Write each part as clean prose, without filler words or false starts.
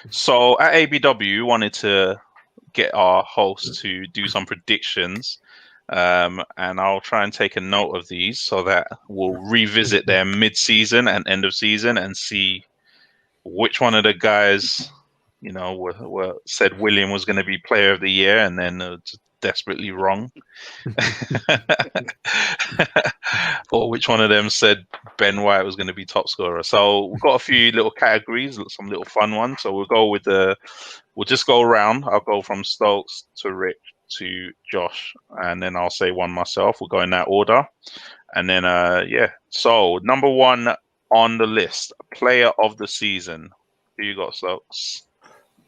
So at ABW, wanted to get our hosts to do some predictions. And I'll try and take a note of these so that we'll revisit them mid-season and end of season and see which one of the guys, were said William was going to be player of the year and then just desperately wrong. Or which one of them said Ben White was going to be top scorer. So we've got a few little categories, some little fun ones. So we'll just go around. I'll go from Stokes to Rich to Josh, and then I'll say one myself. We'll go in that order. And then, So number one on the list, player of the season. Who you got, Stokes?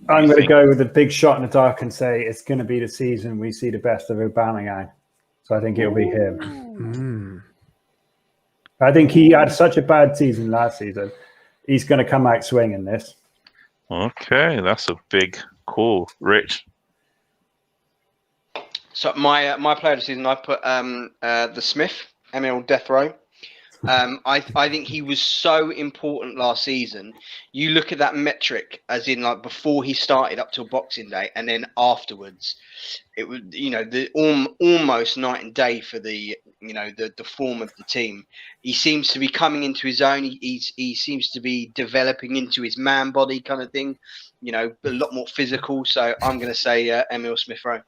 I'm going to go with a big shot in the dark and say it's going to be the season we see the best of Aubameyang. So I think it'll be him. I think he had such a bad season last season. He's going to come out swinging this. Okay, that's a big call. Rich? So my player of the season, I put the Smith, Emil Death Row. I think he was so important last season. You look at that metric, as in like before he started up till Boxing Day, and then afterwards, it was the almost night and day for the form of the team. He seems to be coming into his own. He seems to be developing into his man body kind of thing. A lot more physical. So I'm going to say Emil Smith Rowe.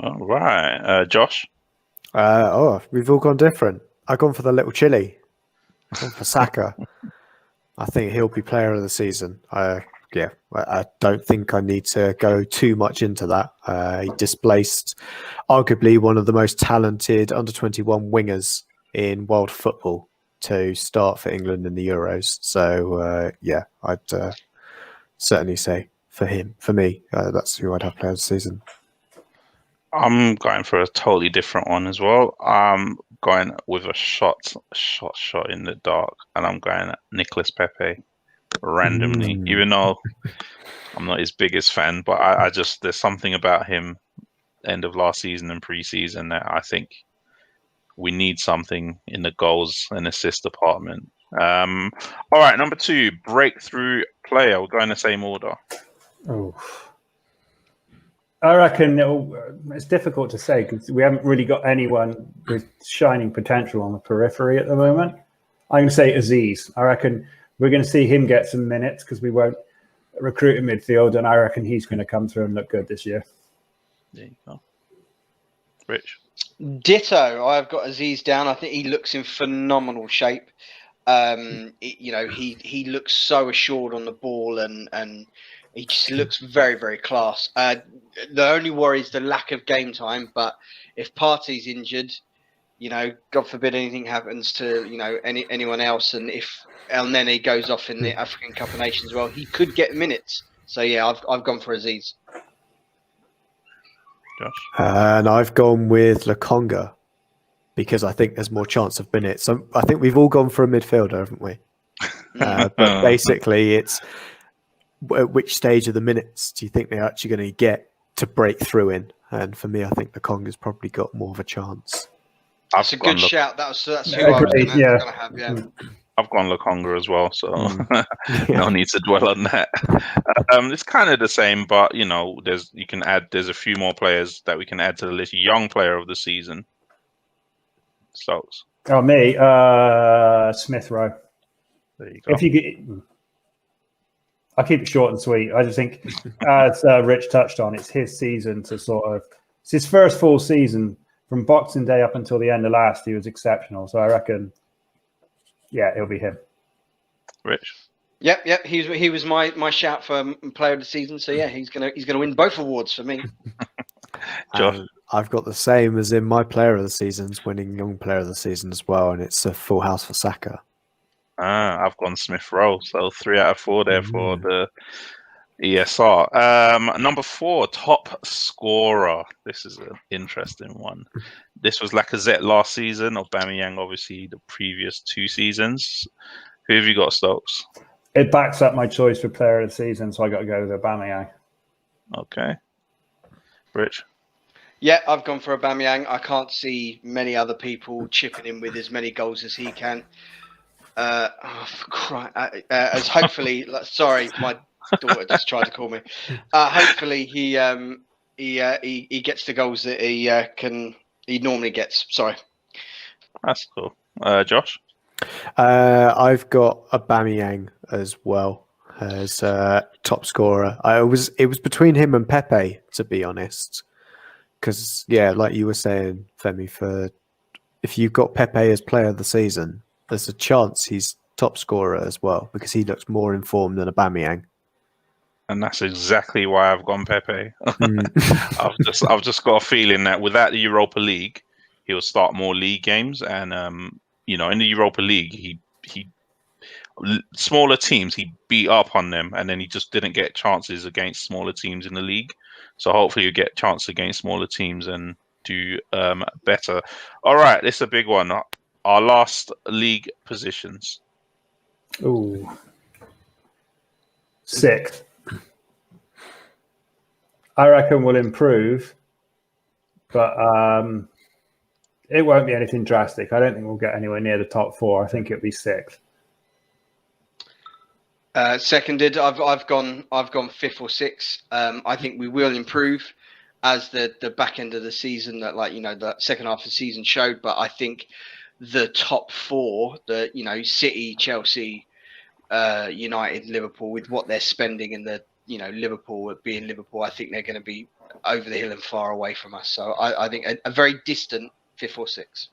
All right, Josh. We've all gone different. I've gone for the little chili. I've gone for Saka. I think he'll be player of the season. I don't think I need to go too much into that. He displaced arguably one of the most talented under-21 wingers in world football to start for England in the Euros. So, I'd certainly say for him. For me, that's who I'd have player of the season. I'm going for a totally different one as well. I'm going with a shot in the dark, and I'm going at Nicolas Pepe randomly, even though I'm not his biggest fan, but I just, there's something about him end of last season and pre-season that I think we need something in the goals and assist department. All right, number two, breakthrough player. We'll go in the same order. Oh. I reckon it's difficult to say because we haven't really got anyone with shining potential on the periphery at the moment. I'm going to say Aziz. I reckon we're going to see him get some minutes because we won't recruit a midfield, and I reckon he's going to come through and look good this year. There you go. Rich? Ditto. I've got Aziz down. I think he looks in phenomenal shape. He looks so assured on the ball and he just looks very, very class. The only worry is the lack of game time. But if Partey's injured, God forbid anything happens to anyone else, and if El Nene goes off in the African Cup of Nations, well, he could get minutes. So yeah, I've gone for Aziz. Josh? And I've gone with Lokonga because I think there's more chance of minutes. So I think we've all gone for a midfielder, haven't we? But basically, it's at which stage of the minutes do you think they're actually going to get to break through in? And for me, I think Lokonga's probably got more of a chance. That's a good shout. That's who I was going to have. Yeah. I've gone Lokonga as well, so no need to dwell on that. It's kind of the same, but there's a few more players that we can add to the list. Young player of the season. Stokes. Oh, me, Smith Rowe. There you go. If you get, I'll keep it short and sweet. I just think, as Rich touched on, it's his season to it's his first full season from Boxing Day up until the end of last. He was exceptional, so I reckon. Yeah, it'll be him. Rich. Yep. He was my shout for player of the season. So yeah, he's gonna win both awards for me. Josh. I've got the same as in my player of the season's winning young player of the season as well, and it's a full house for Saka. I've gone Smith Rowe, so 3 out of 4 there for the ESR. Number 4, top scorer. This is an interesting one. This was Lacazette last season, Aubameyang obviously the previous 2 seasons. Who have you got, Stokes? It backs up my choice for player of the season, so I got to go with Aubameyang. Okay. Rich? Yeah, I've gone for Aubameyang. I can't see many other people chipping in with as many goals as he can. As hopefully, sorry, my daughter just tried to call me. Hopefully he gets the goals that he normally gets. Sorry. That's cool. Josh? I've got Aubameyang as well as top scorer. It was between him and Pepe, to be honest. Because like you were saying, Femi, if you've got Pepe as player of the season, there's a chance he's top scorer as well because he looks more informed than Aubameyang. And that's exactly why I've gone Pepe. I've just got a feeling that without the Europa League, he'll start more league games, and in the Europa League, he smaller teams he beat up on them, and then he just didn't get chances against smaller teams in the league. So hopefully you get chances against smaller teams and do better. All right, this is a big one. Our last league positions. Ooh. 6th. I reckon we'll improve, but it won't be anything drastic. I don't think we'll get anywhere near the top 4. I think it'll be 6th. Seconded. I've gone 5th or 6th. I think we will improve as the back end of the season, the second half of the season showed. But I think the top 4, City, Chelsea, United, Liverpool, with what they're spending, and Liverpool being Liverpool, I think they're going to be over the hill and far away from us. So I think a very distant 5th or 6th.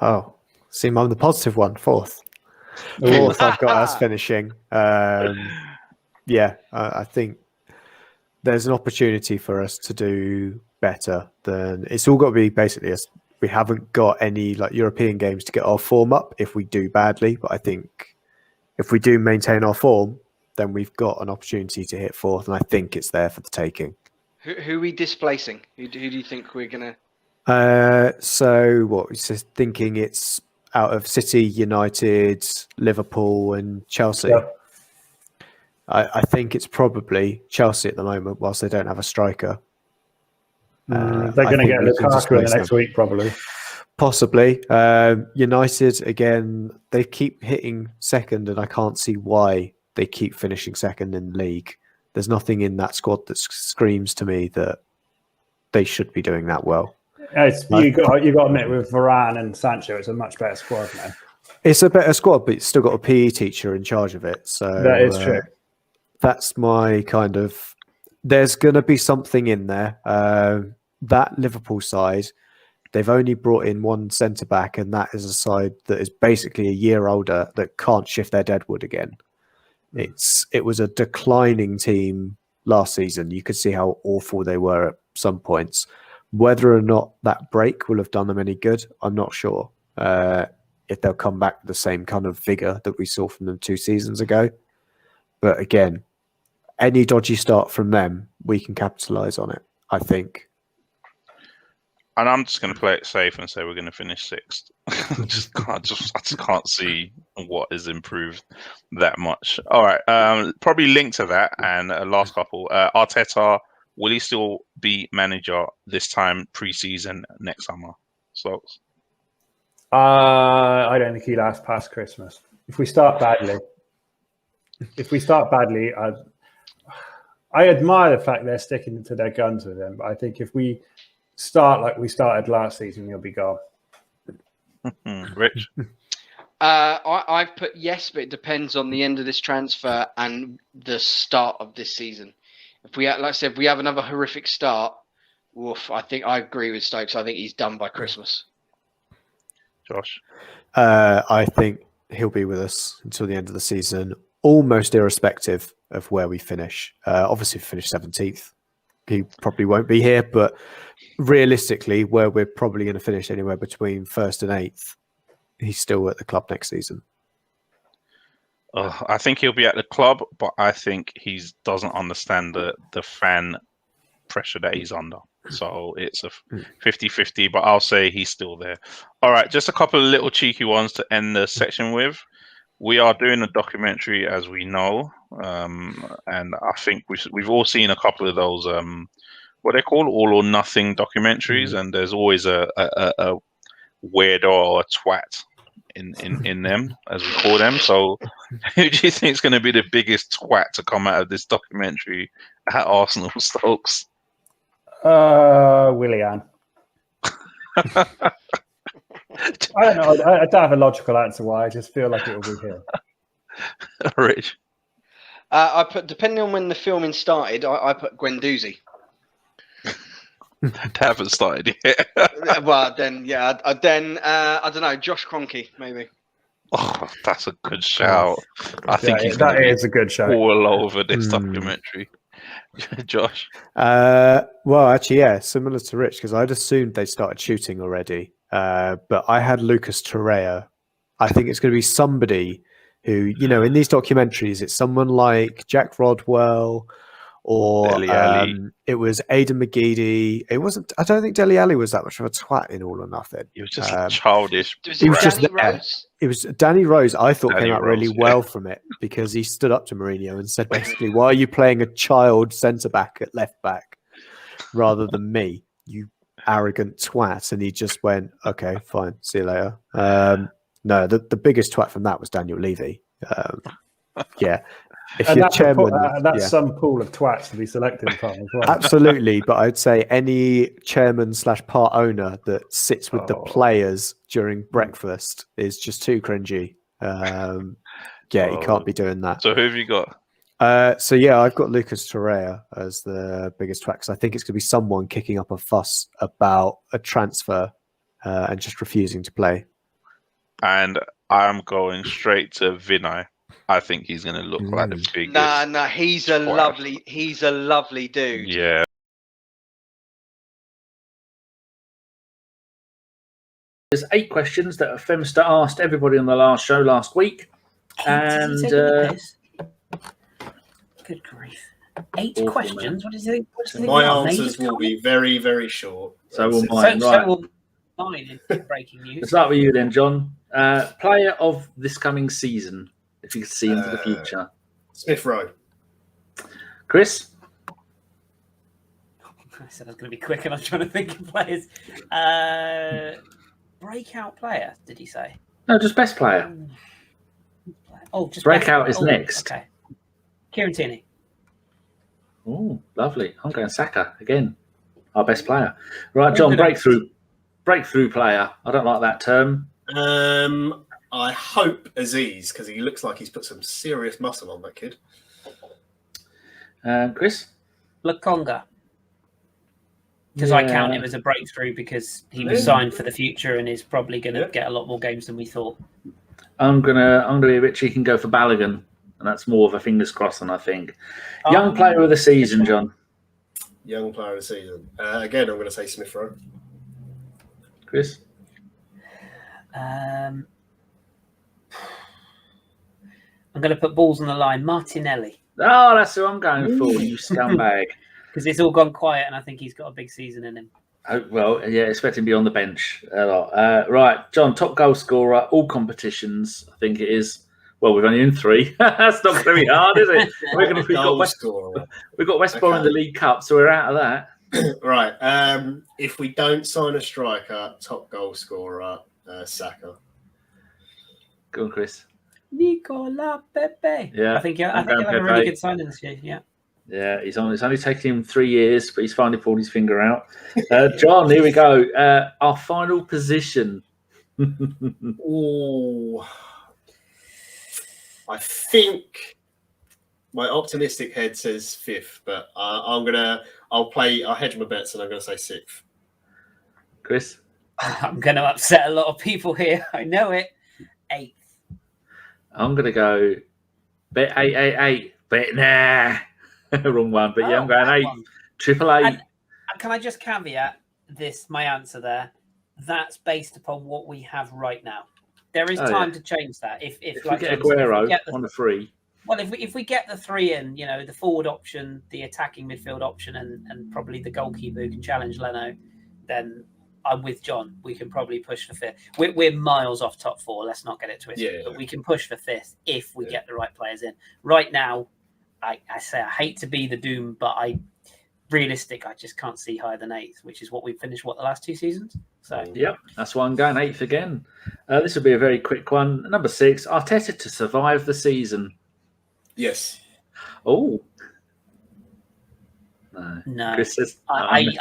Oh, see, I'm the positive one, 4th. 4th, I've got us finishing. I think there's an opportunity for us to do better than it's all got to be basically us. We haven't got any European games to get our form up if we do badly, but I think if we do maintain our form, then we've got an opportunity to hit 4th, and I think it's there for the taking. Who are we displacing? Who do you think we're going to... So what? We're just thinking it's out of City, United, Liverpool, and Chelsea. Yeah. I think it's probably Chelsea at the moment, whilst they don't have a striker. They're going to get Lukaku in the next week, probably. Possibly. United, again, they keep hitting second, and I can't see why they keep finishing second in the league. There's nothing in that squad that screams to me that they should be doing that well. You got to admit, with Varane and Sancho, it's a much better squad now. It's a better squad, but it's still got a PE teacher in charge of it. So that is true. That's my kind of... There's going to be something in there. That Liverpool side, they've only brought in one centre-back, and that is a side that is basically a year older that can't shift their deadwood again. It was a declining team last season. You could see how awful they were at some points. Whether or not that break will have done them any good, I'm not sure. If they'll come back with the same kind of vigour that we saw from them 2 seasons ago. But again, any dodgy start from them, we can capitalise on it, I think. And I'm just going to play it safe and say we're going to finish 6th. I just can't see what is improved that much. All right, probably linked to that, and last couple. Arteta, will he still be manager this time pre-season next summer? Slopes? I don't think he'll last past Christmas. If we start badly, I admire the fact they're sticking to their guns with him. But I think if we start like we started last season, he'll be gone. Rich? I've put yes, but it depends on the end of this transfer and the start of this season. If we, like I said, if we have another horrific start, woof, I think I agree with Stokes. I think he's done by Christmas. Josh? I think he'll be with us until the end of the season, almost irrespective of where we finish. Obviously, if we finish 17th, he probably won't be here, but realistically, where we're probably going to finish anywhere between 1st and 8th, he's still at the club next season. I think he'll be at the club, but I think he doesn't understand the fan pressure that he's under. So it's a 50-50, but I'll say he's still there. All right, just a couple of little cheeky ones to end the section with. We are doing a documentary, as we know, and I think we've all seen a couple of those, what they call all or nothing documentaries, and there's always a weirdo or a twat in them, as we call them. So, who do you think is going to be the biggest twat to come out of this documentary at Arsenal, Stokes? Willian. I don't know. I don't have a logical answer why. I just feel like it will be him. Rich. I put, depending on when the filming started, I put Guendouzi. They haven't started yet. Well, then, yeah. Then, I don't know, Josh Kroenke, maybe. Oh, that's a good shout. I think he's that is a good shout. All over this documentary. Josh? Well, actually, yeah, similar to Rich, because I'd assumed they started shooting already. But I had Lucas Torreira. I think it's going to be somebody who, you know, in these documentaries, it's someone like Jack Rodwell or it was Aidan McGeady. It wasn't. I don't think Dele Alli was that much of a twat in All or Nothing. He was just childish. He was just there. Rose? It was Danny Rose. I thought Danny came out Rose, really well from it because he stood up to Mourinho and said basically, "Why are you playing a child centre back at left back rather than me, you arrogant twat?" And he just went, "Okay, fine, see you later." No, the biggest twat from that was Daniel Levy. Yeah. If and you're that's, chairman, that's some pool of twats to be selected from as well. Absolutely, but I'd say any chairman / part owner that sits with the players during breakfast is just too cringy. He can't be doing that. So who have you got? So yeah, I've got Lucas Torreira as the biggest twat because I think it's going to be someone kicking up a fuss about a transfer and just refusing to play. And I'm going straight to Vinay. I think he's going to look like the biggest. Nah, he's a lovely dude. Yeah. There's 8 questions that Femster asked everybody on the last show last week. And good grief. 8 questions? What do you think? My answers will be very, very short. So will mine. So will mine in breaking news. Let's start with you then, John. Player of this coming season, if you could see into the future. Smith Rowe. Chris? I said I was going to be quick and I was trying to think of players. Breakout player, did he say? No, just best player. Oh, just breakout is next. Okay. Kieran Tierney. Oh, lovely. I'm going Saka again. Our best player. Right, John, breakthrough player. I don't like that term. I hope Aziz, because he looks like he's put some serious muscle on that kid. Chris? Lokonga. Because I count him as a breakthrough because he was signed for the future and is probably going to get a lot more games than we thought. I'm gonna be a bit cheeky and go for Balogun, and that's more of a fingers crossed than I think. Young player of the season, John. Young player of the season. Again, I'm going to say Smith Rowe. Chris? I'm going to put balls on the line. Martinelli. Oh, that's who I'm going for, you scumbag. Because it's all gone quiet and I think he's got a big season in him. Oh, well, yeah, expect him to be on the bench a lot. Right, John, top goal scorer, all competitions, I think it is. Well, we've only in 3. That's not going to be hard, is it? We've got West Brom in the League Cup, so we're out of that. Right. If we don't sign a striker, top goal scorer, Saka. Go on, Chris. Nicola Pepe. Yeah, I think he'll have a really good signing this year. Yeah. Yeah, it's only taken him 3 years, but he's finally pulled his finger out. John, here we go. Our final position. Oh, I think my optimistic head says 5th, but I'll hedge my bets and I'm gonna say 6th. Chris? I'm gonna upset a lot of people here. I know it. 8th. I'm gonna go bet 8. Bet nah. Wrong one, but yeah, I'm going 8. Triple 8. And can I just caveat this? My answer there. That's based upon what we have right now. There is time to change that. If like we get Aguero on the 3. Well, if we get the 3 in, you know, the forward option, the attacking midfield option, and probably the goalkeeper who can challenge Leno, then I'm with John. We can probably push for 5th. We're miles off top 4. Let's not get it twisted. But we can push for 5th if we get the right players in. Right now, I say I hate to be the doom, but realistic, I just can't see higher than 8th, which is what we've finished, the last 2 seasons? So Yep, that's why I'm going 8th again. This will be a very quick one. Number 6, Arteta to survive the season. Yes. Oh. No. Chris says, and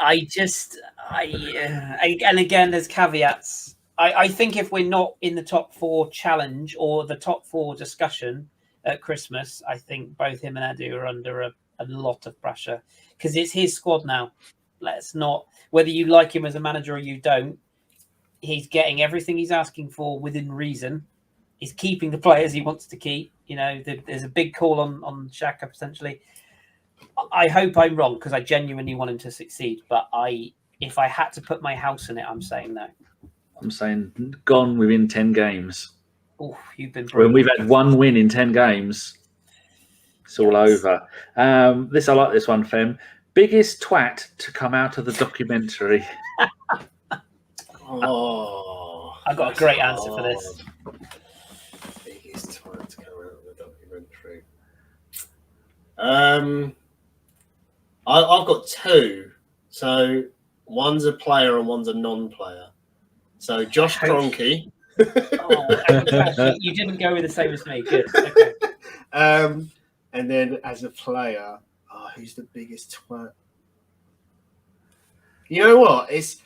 again, there's caveats. I think if we're not in the top 4 challenge or the top 4 discussion at Christmas, I think both him and Edu are under a lot of pressure because it's his squad now. Let's not, whether you like him as a manager or you don't, he's getting everything he's asking for within reason. He's keeping the players he wants to keep. You know, there's a big call on Xhaka potentially. I hope I'm wrong because I genuinely want him to succeed. But if I had to put my house in it, I'm saying no. I'm saying gone within 10 games. Oh, you've been when we've had 1 win in 10 games. It's all over. I like this one, Fem. Biggest twat to come out of the documentary. Oh, I've got a great answer for this. Biggest twat to come out of the documentary. I've got 2. So one's a player and one's a non-player. So Josh Kroenke. You didn't go with the same as me. Good. Okay. And then as a player, who's the biggest twat? You know what? It's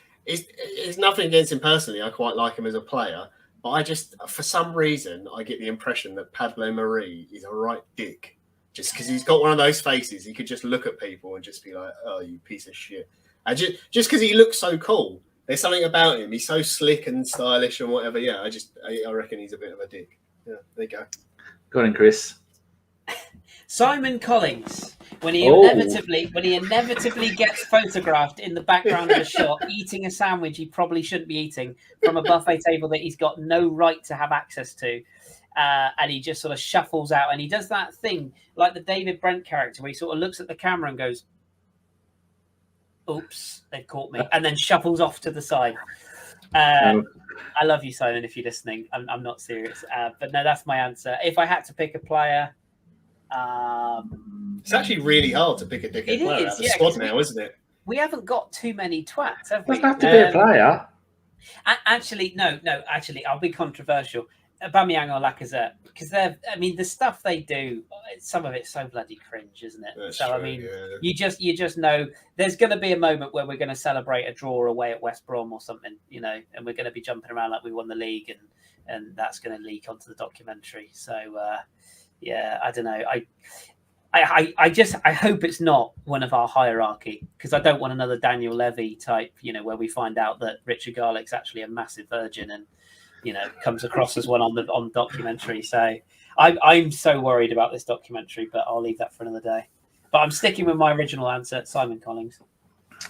nothing against him personally. I quite like him as a player, but I just, for some reason, I get the impression that Pablo Mari is a right dick. Just because he's got one of those faces, he could just look at people and just be like, "Oh, you piece of shit." And just because he looks so cool, there's something about him. He's so slick and stylish and whatever. Yeah, I reckon he's a bit of a dick. Yeah, there you go. Go on, Chris. Simon Collins, when he inevitably gets photographed in the background of a shot eating a sandwich he probably shouldn't be eating from a buffet table that he's got no right to have access to, and he just sort of shuffles out and he does that thing like the David Brent character where he sort of looks at the camera and goes, "Oops, they've caught me," and then shuffles off to the side. I love you, Simon, if you're listening. I'm not serious, but no, that's my answer. If I had to pick a player. It's actually really hard to pick a dickhead player out of the squad now, isn't it? We haven't got too many twats, have we? Doesn't have to be a player. Actually, no. Actually, I'll be controversial. Aubameyang or Lacazette, because the stuff they do, some of it's so bloody cringe, isn't it? That's so true, you just know there's going to be a moment where we're going to celebrate a draw away at West Brom or something, you know, and we're going to be jumping around like we won the league, and that's going to leak onto the documentary. So. Yeah, I don't know. I hope it's not one of our hierarchy because I don't want another Daniel Levy type, you know, where we find out that Richard Garlick's actually a massive virgin and, you know, comes across as one on the documentary. So I'm so worried about this documentary, but I'll leave that for another day. But I'm sticking with my original answer, Simon Collins.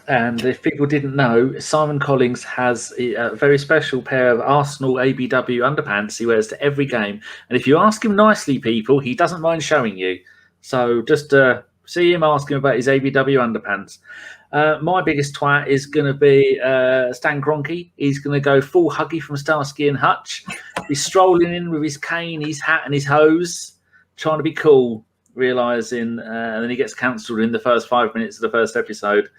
And if people didn't know, Simon Collins has a very special pair of Arsenal ABW underpants he wears to every game. And if you ask him nicely, people, he doesn't mind showing you. So just see him, ask him about his ABW underpants. My biggest twat is going to be Stan Kroenke. He's going to go full Huggy from Starsky and Hutch. He's strolling in with his cane, his hat and his hose, trying to be cool, realising, and then he gets cancelled in the first 5 minutes of the first episode.